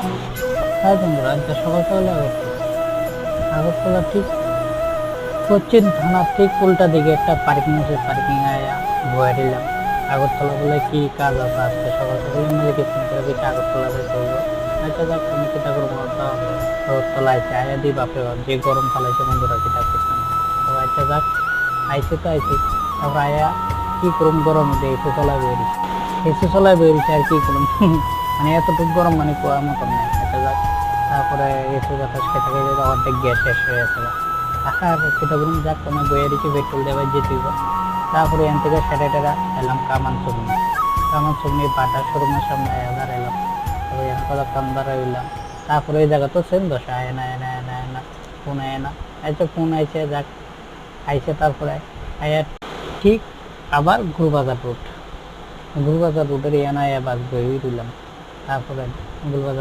হ্যাঁ বন্ধুরা, আজকে সকাল সকালে আগরতলা ঠিক পশ্চিম থানার ঠিক উল্টা দিকে একটা পার্কিং আছে, পার্কিং আয়া বয়ে দিলাম। আগরতলা বলে কি কাজ আছে আজকে সকাল সকালে মালিকে ফোন করে দিচ্ছে আগরতলা যেতে হইব। আচ্ছা যাক, আমি কিতা করবো তো আগরতলা আইছে আয়া দি বাপরে বাপ যে গরম ফালাইছে বন্ধুরা, কিতা করতাম। তো আচ্ছা যাক, আইছে তো আইছে, তারপর আয়া কি করুম গরমে দিয়ে এসে চলাই বেরিয়েছি, এসে চলাই বেরিয়েছে আর কি করুম মানে এতটুকু গরম মানে কুয়ার মতন নাই। আচ্ছা যাক, তারপরে এসে বাতাস খেতে খেতে অর্ধেক গ্যাস শেষ হয়ে গেছে। আর সেটা বলুন যাক, তোমার বইয়ে দিচ্ছি পেট্রোল দেওয়ার যেতে হইব। তারপরে এখান থেকে সেটা টেরা এলাম কামান চুগনি। কামান চুগনি বাটা শোরুমের সামনে আয়াদার এলাম। তারপরে এখানে কথা কান্দারা হইলাম। তারপরে এই জায়গা তো সেম দশা আয় না এনা এনা এনা ফোন আয় না। আচ্ছা ফোন আইছে, যাক আইছে। তারপরে আয়া ঠিক আবার গুরুবাজার রুটের এখানে আয়া বাস বই দিলাম। তারপরে গুরুবাজার